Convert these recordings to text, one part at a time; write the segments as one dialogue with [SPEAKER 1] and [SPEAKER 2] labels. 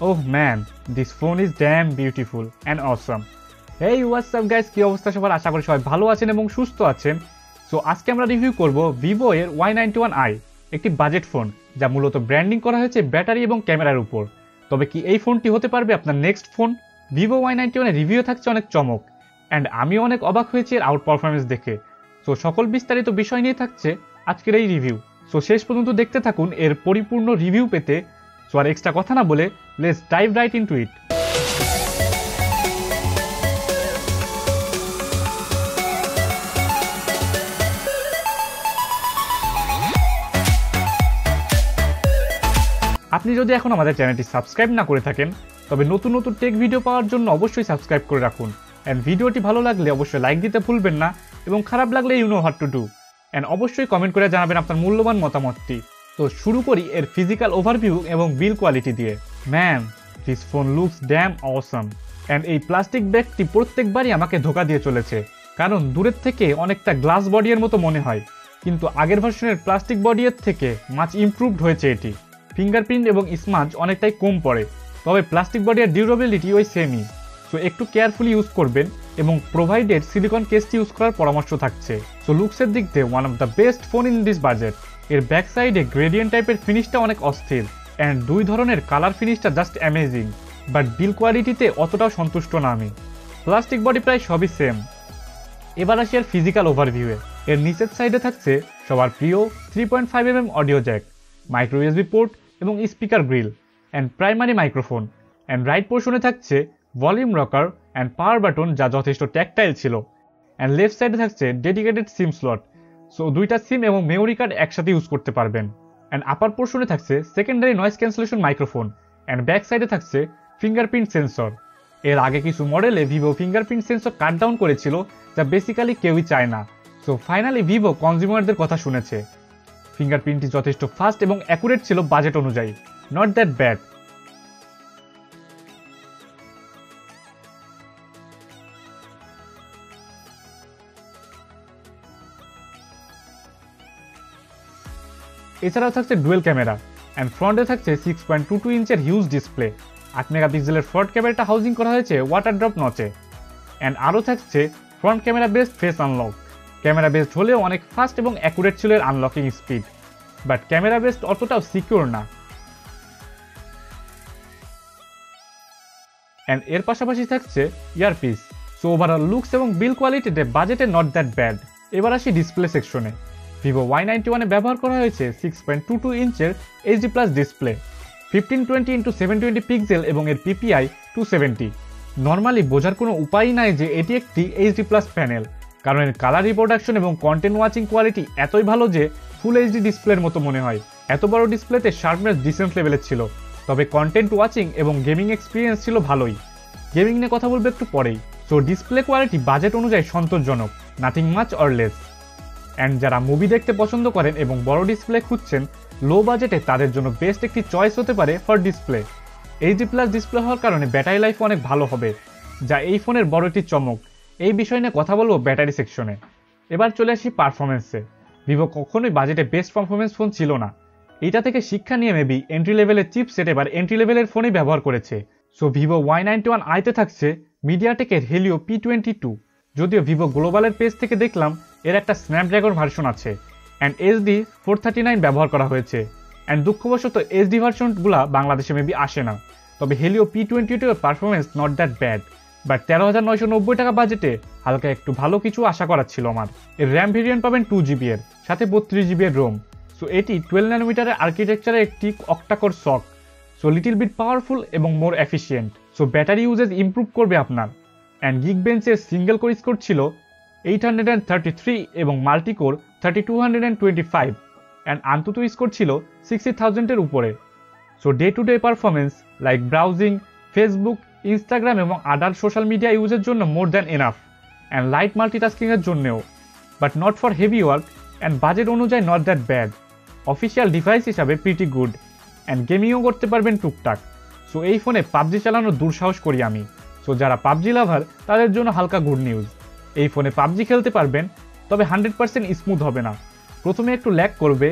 [SPEAKER 1] Oh man, this phone is damn beautiful and awesome. Hey, what's up guys? কি অবস্থা সবার? আশা করি সবাই ভালো আছেন এবং সুস্থ আছেন। সো আজকে আমরা রিভিউ করব Vivo এর Y91i, একটি বাজেট ফোন যা মূলত ব্র্যান্ডিং করা হয়েছে ব্যাটারি এবং ক্যামেরার উপর। তবে কি এই ফোনটি হতে পারবে আপনার নেক্সট ফোন? Vivo Y91 এর রিভিউ থাকছে অনেক চমক এন্ড আমি অনেক অবাক হয়েছি এর আউট পারফরম্যান্স দেখে। সো সকল বিস্তারিত বিষয় নিয়ে থাকছে আজকের এই রিভিউ। সো শেষ পর্যন্ত দেখতে থাকুন এর পরিপূর্ণ রিভিউ পেতে। সো আর এক্সট্রা কথা না বলে লেটস ডাইভ রাইট ইনটু ইট। আপনি যদি এখন আমাদের চ্যানেলটি সাবস্ক্রাইব না করে থাকেন তবে নতুন নতুন টেক ভিডিও পাওয়ার জন্য অবশ্যই সাবস্ক্রাইব করে রাখুন এন্ড ভিডিওটি ভালো লাগলে অবশ্যই লাইক দিতে ভুলবেন না এবং খারাপ লাগলে you know what to do and অবশ্যই কমেন্ট করে জানাবেন আপনার মূল্যবান মতামতটি। তো শুরু করি এর ফিজিক্যাল ওভারভিউ এবং বিল কোয়ালিটি দিয়ে। Man, this phone looks damn awesome and এই প্লাস্টিক ব্যাগটি প্রত্যেকবারই আমাকে ধোকা দিয়ে চলেছে, কারণ দূরের থেকে অনেকটা গ্লাস বডি এর মতো মনে হয়, কিন্তু আগের ভার্সনের প্লাস্টিক বডি এর থেকে মাচ ইমপ্রুভড হয়েছে এটি। ফিঙ্গারপ্রিন্ট এবং স্মাজ অনেকটাই কম পড়ে, তবে প্লাস্টিক বডি এর ডিউরেবিলিটি ওই সেমই। সো একটু কেয়ারফুলি ইউজ করবেন এবং প্রোভাইডেড সিলিকন কেসটি ইউজ করার পরামর্শ থাকছে। সো লুকসের দিক দিয়ে one of the best phone in this budget. এর ব্যাক সাইডে গ্রেডিয়েন্ট টাইপের ফিনিশটা অনেক অস্থির অ্যান্ড দুই ধরনের কালার ফিনিশটা জাস্ট অ্যামেজিং, বাট বিল কোয়ালিটিতে অতটাও সন্তুষ্ট না আমি। প্লাস্টিক বডি প্রায় সবই সেম। এবার আসি এর ফিজিক্যাল ওভারভিউয়ে। এর নিচের সাইডে থাকছে সবার প্রিয় 3.5mm audio jack, micro USB port এবং speaker grill and primary microphone and right পোর্শনে থাকছে volume rocker and power button যা যথেষ্ট ট্যাকটাইল ছিল অ্যান্ড লেফট সাইডে থাকছে ডেডিকেটেড সিম স্লট। সো দুইটা সিম এবং মেমোরি কার্ড একসাথে ইউজ করতে পারবেন অ্যান্ড আপার পোর্শনে থাকছে secondary noise cancellation microphone and back সাইডে থাকছে ফিঙ্গারপ্রিন্ট সেন্সর। এর আগে কিছু মডেলে Vivo fingerprint sensor cut down করেছিল যা বেসিক্যালি কেউই চায় না। সো ফাইনালি ভিভো কনজিউমারদের কথা শুনেছে। ফিঙ্গারপ্রিন্টটি যথেষ্ট ফাস্ট এবং অ্যাকুরেট ছিল বাজেট অনুযায়ী, নট দ্যাট ব্যাড। এছাড়াও থাকছে ডুয়েল ক্যামেরা অ্যান্ড ফ্রন্টে থাকছে 6.22 ইঞ্চের হিউজ ডিসপ্লে। 8 মেগাপিক্সেলের ফ্রন্ট ক্যামেরাটা হাউজিং করা হয়েছে ওয়াটার ড্রপ নচে অ্যান্ড আরও থাকছে front camera based face unlock. Camera based হলেও অনেক ফাস্ট এবং অ্যাকুরেট ছিল এর unlocking speed, but camera based অতটাও সিকিউর না। অ্যান্ড এর পাশাপাশি থাকছে ইয়ারপিস। সো ওভারঅল লুকস এবং বিল কোয়ালিটিতে বাজেটে নট দ্যাট ব্যাড। এবার আসি ডিসপ্লে সেকশনে। ভিভো Y91 এ ব্যবহার করা হয়েছে 6.22 ইঞ্চের HD+ ডিসপ্লে, 1520x720 পিক্সেল এবং এর PPI 270। নর্মালি বোঝার কোনো উপায় নাই যে এটি একটি HD+ প্যানেল, কারণ এর কালার রিপ্রোডাকশন এবং কন্টেন্ট ওয়াচিং কোয়ালিটি এতই ভালো যে ফুল HD ডিসপ্লের মতো মনে হয়। এত বড় ডিসপ্লেতে শার্পনেস ডিসেন্ট লেভেলের ছিল, তবে কন্টেন্ট ওয়াচিং এবং গেমিং এক্সপিরিয়েন্স ছিল ভালোই। গেমিং নিয়ে কথা বলবো একটু পরেই। সো ডিসপ্লে কোয়ালিটি বাজেট অনুযায়ী সন্তোষজনক, nothing much or less. And যারা মুভি দেখতে পছন্দ করেন এবং বড় ডিসপ্লে খুঁজছেন লো বাজেটে, তাদের জন্য বেস্ট একটি চয়েস হতে পারে ফর ডিসপ্লে। HD+ ডিসপ্লে হওয়ার কারণে ব্যাটারি লাইফ অনেক ভালো হবে, যা এই ফোনের বড় একটি চমক। এই বিষয় নিয়ে কথা বলবো ব্যাটারি সেকশনে। এবার চলে আসি পারফরমেন্সে। ভিভো কখনোই বাজেটে বেস্ট পারফরমেন্স ফোন ছিল না। এটা থেকে শিক্ষা নিয়ে মেবি এন্ট্রি লেভেলের চিপসেট এবার এন্ট্রি লেভেলের ফোনেই ব্যবহার করেছে। সো ভিভো Y91i তে থাকছে মিডিয়াটেকের হেলিও P22। যদিও ভিভো গ্লোবালের পেজ থেকে দেখলাম এর একটা স্ন্যাপড্রাগন ভার্সন আছে অ্যান্ড HD 439 ব্যবহার করা হয়েছে অ্যান্ড দুঃখবশত HD ভার্সনগুলা বাংলাদেশে মেবি আসে না। তবে হেলিও P22 এর performance not that bad, but 13,990 টাকা বাজেটে হালকা একটু ভালো কিছু আশা করা ছিল আমার। এর র্যাম ভেরিয়েন্ট পাবেন 2GB এর সাথে 32GB এর রোম। সো এটি 12 ন্যানোমিটারের আর্কিটেকচারের একটি অক্টাকোর সক, সো লিটিল বিট পাওয়ারফুল এবং মোর efficient. So battery uses improve করবে আপনার। অ্যান্ড গিগবেঞ্চের সিঙ্গেল কোর স্কোর ছিল 833 এবং মাল্টিকোর 3225 অ্যান্ড আন্তত স্কোর ছিল 60,000 এর উপরে। So day to day performance like browsing, Facebook, Instagram এবং আদার সোশ্যাল মিডিয়া ইউজের জন্য more than enough and light মাল্টিটাস্কিংয়ের জন্যও, but not for heavy work and budget অনুযায়ী not that bad. Official device হিসাবে প্রিটি গুড অ্যান্ড গেমিংও করতে পারবেন টুকটাক। সো এই ফোনে পাবজি চালানোর দুঃসাহস করি আমি। সো যারা পাবজি লাভার তাদের জন্য হালকা গুড নিউজ। এই ফোনে পাবজি খেলতে পারবেন, তবে 100% স্মুথ হবে না। প্রথমে একটু ল্যাগ করবে,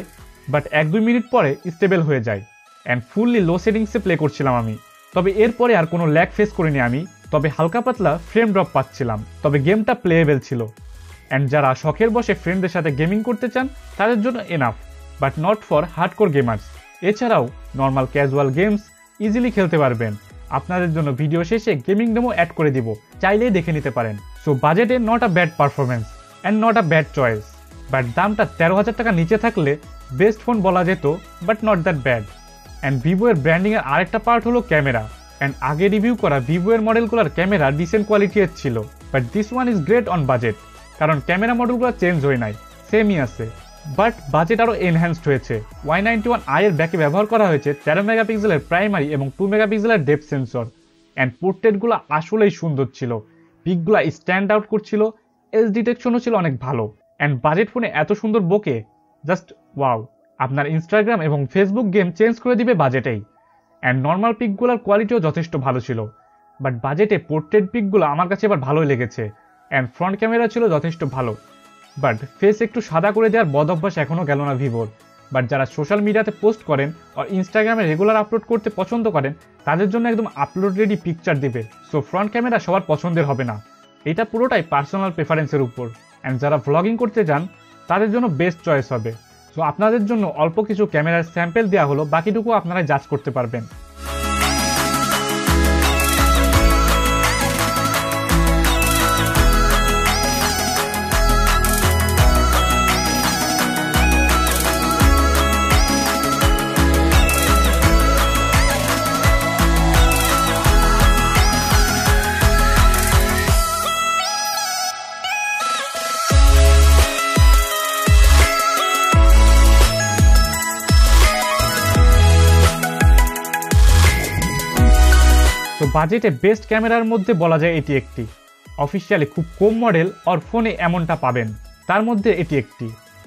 [SPEAKER 1] বাট 1-2 মিনিট পরে স্টেবল হয়ে যায় অ্যান্ড ফুললি লো সেটিংসে প্লে করছিলাম আমি। তবে এরপরে আর কোনো ল্যাগ ফেস করিনি আমি, তবে হালকা পাতলা ফ্রেম ড্রপ পাচ্ছিলাম, তবে গেমটা প্লেয়েবল ছিল। অ্যান্ড যারা শখের বসে ফ্রেন্ডদের সাথে গেমিং করতে চান তাদের জন্য enough, but not for hardcore gamers. এছাড়াও নর্মাল ক্যাজুয়াল গেমস ইজিলি খেলতে পারবেন। আপনাদের জন্য ভিডিও শেষে গেমিং ডেমো অ্যাড করে দিব, চাইলেই দেখে নিতে পারেন। সো বাজেটে not a bad performance and not a bad choice, but দামটা 13,000 টাকা নিচে থাকলে বেস্ট ফোন বলা যেত, but not that bad. And Vivo এর ব্র্যান্ডিং এর আরেকটা পার্ট হলো ক্যামেরা। অ্যান্ড আগে রিভিউ করা ভিভো এর মডেলগুলোর ক্যামেরা ডিসেন্ট কোয়ালিটির ছিল, but this one is great on budget, কারণ ক্যামেরা মডেলগুলো চেঞ্জ হয় নাই, সেমই আছে, বাট বাজেট আরও এনহ্যান্সড হয়েছে। Y91i এর ব্যাকে ব্যবহার করা হয়েছে 13 মেগাপিক্সেলের প্রাইমারি এবং 2 মেগাপিক্সেলের ডেপথ সেন্সর। অ্যান্ড পোর্ট্রেটগুলো আসলেই সুন্দর ছিল, পিকগুলো স্ট্যান্ড আউট করছিল, এজ ডিটেকশনও ছিল অনেক ভালো। অ্যান্ড বাজেট ফোনে এত সুন্দর বোকে, জাস্ট ওয়াও। আপনার ইনস্টাগ্রাম এবং ফেসবুক গেম চেঞ্জ করে দিবে বাজেটেই। অ্যান্ড নর্মাল পিকগুলোর কোয়ালিটিও যথেষ্ট ভালো ছিল, বাট বাজেটে পোর্ট্রেট পিকগুলো আমার কাছে এবার ভালোই লেগেছে। অ্যান্ড ফ্রন্ট ক্যামেরা ছিল যথেষ্ট ভালো, বাট ফেস একটু সাদা করে দেওয়ার বদ অভ্যাস এখনও গেল না ভিভোর। বাট যারা সোশ্যাল মিডিয়াতে পোস্ট করেন আর ইনস্টাগ্রামে রেগুলার আপলোড করতে পছন্দ করেন তাদের জন্য একদম আপলোড রেডি পিকচার দিবে। সো ফ্রন্ট ক্যামেরা সবার পছন্দের হবে না, এটা পুরোটাই পার্সোনাল প্রেফারেন্সের উপর। অ্যান্ড যারা ভ্লগিং করতে চান তাদের জন্য বেস্ট চয়েস হবে। সো আপনাদের জন্য অল্প কিছু ক্যামেরার স্যাম্পল দেওয়া হলো, বাকিটুকু আপনারা জাজ করতে পারবেন। তো বাজেটে বেস্ট ক্যামেরার মধ্যে বলা যায় এটি একটি। অফিসিয়ালি খুব কম মডেল আর ফোনে এমনটা পাবেন, তার মধ্যে এটি একটি।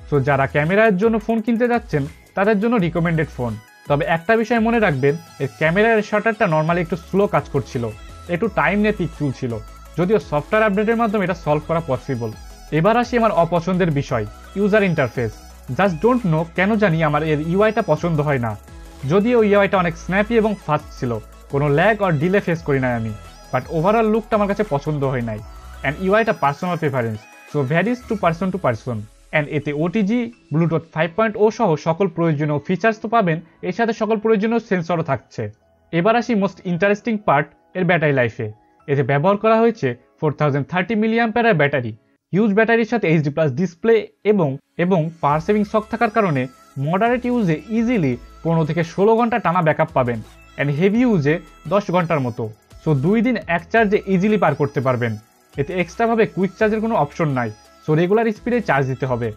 [SPEAKER 1] সো যারা ক্যামেরার জন্য ফোন কিনতে যাচ্ছেন তাদের জন্য রিকমেন্ডেড ফোন। তবে একটা বিষয় মনে রাখবেন, এর ক্যামেরার শাটারটা নর্মালি একটু স্লো কাজ করছিল, একটু টাইম নিয়ে পিক তুলছিল, যদিও সফটওয়্যার আপডেটের মাধ্যমে এটা সলভ করা পসিবল। এবার আসি আমার অপছন্দের বিষয়, user interface. Just don't know কেন জানি আমার এর ইউআইটা পছন্দ হয় না। যদিও ইউআইটা অনেক স্ন্যাপি এবং ফাস্ট ছিল, কোনো ল্যাগ আর ডিলে ফেস করি নাই আমি, বাট ওভারঅল লুকটা আমার কাছে পছন্দ হয় নাই। অ্যান্ড ইউআইটা personal preference, so varies to person. And এতে ওটিজি, ব্লুটুথ 5.0 সহ সকল প্রয়োজনীয় ফিচার্স তো পাবেন, এর সাথে সকল প্রয়োজনীয় সেন্সরও থাকছে। এবার আসি মোস্ট ইন্টারেস্টিং পার্ট, এর ব্যাটারি লাইফে। এতে ব্যবহার করা হয়েছে 4030 মিলিঅ্যাম্পিয়ারের ব্যাটারি। হিউজ ব্যাটারির সাথে HD+ ডিসপ্লে এবং পাওয়ার সেভিং শক থাকার কারণে মডারেট ইউজে ইজিলি 15 থেকে 16 ঘন্টা টানা ব্যাকআপ পাবেন, অ্যান্ড হেভি ইউজে 10 ঘন্টার মতো। সো 2 দিন এক চার্জে ইজিলি পার করতে পারবেন। এতে এক্সট্রাভাবে কুইক চার্জের কোনো অপশন নাই, সো রেগুলার স্পিডে চার্জ দিতে হবে।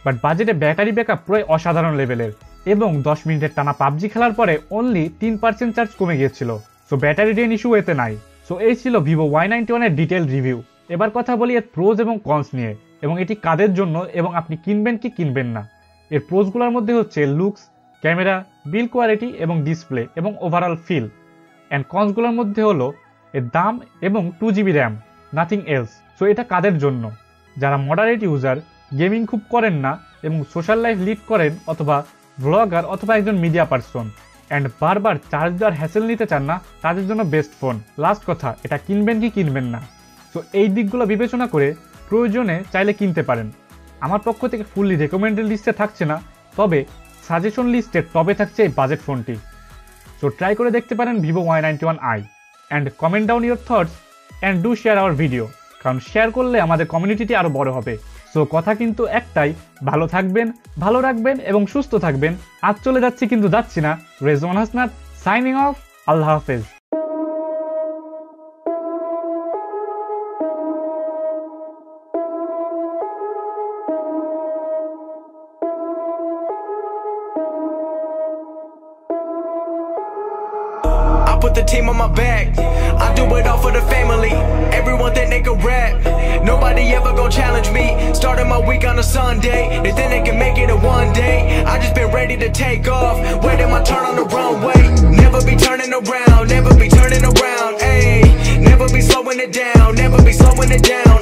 [SPEAKER 1] বাট বাজেটে ব্যাটারি ব্যাকআপ পুরোই অসাধারণ লেভেলের, এবং 10 মিনিটের টানা পাবজি খেলার পরে অনলি 3% চার্জ কমে গিয়েছিল। সো ব্যাটারি ড্রেন ইস্যু এতে নাই। সো এই ছিল ভিভো Y91 এর ডিটেল রিভিউ। এবার কথা বলি এর প্রোজ এবং কনস নিয়ে, এবং এটি কাদের জন্য এবং আপনি কিনবেন কি কিনবেন না। এর প্রোজগুলোর মধ্যে হচ্ছে লুকস, ক্যামেরা, বিল কোয়ালিটি এবং ডিসপ্লে এবং ওভারঅল ফিল। অ্যান্ড কনসগুলোর মধ্যে হলো এর দাম এবং 2GB RAM, nothing else. So এটা কাদের জন্য? যারা মডারেট ইউজার, গেমিং খুব করেন না এবং সোশ্যাল লাইফ লিড করেন, অথবা ব্লগার অথবা একজন মিডিয়া পার্সন, অ্যান্ড বারবার চার্জ দেওয়ার হ্যাসেল নিতে চান না, তাদের জন্য বেস্ট ফোন। লাস্ট কথা, এটা কিনবেন কি কিনবেন না। সো এই দিকগুলো বিবেচনা করে প্রয়োজনে চাইলে কিনতে পারেন। আমার পক্ষ থেকে ফুললি রেকমেন্ডেড লিস্টে থাকছে না, তবে সাজেশন লিস্টে টপে থাকছে এই বাজেট ফোনটি। সো ট্রাই করে দেখতে পারেন Vivo Y91i, and comment down your thoughts and do share our video, কারণ শেয়ার করলে আমাদের কমিউনিটিটি আরও বড় হবে। সো কথা কিন্তু একটাই, ভালো থাকবেন, ভালো রাখবেন এবং সুস্থ থাকবেন। আজ চলে যাচ্ছি কিন্তু যাচ্ছি না। Rezwan Hasnat signing off. আল্লাহ হাফেজ।
[SPEAKER 2] Put the team on my back, I do it all for the family. Everyone think they can rap, nobody ever gon' challenge me. Starting my week on a Sunday, they think they can make it in one day. I just been ready to take off, waiting my turn on the runway. Never be turning around, never be turning around, ayy. Never be slowing it down, never be slowing it down.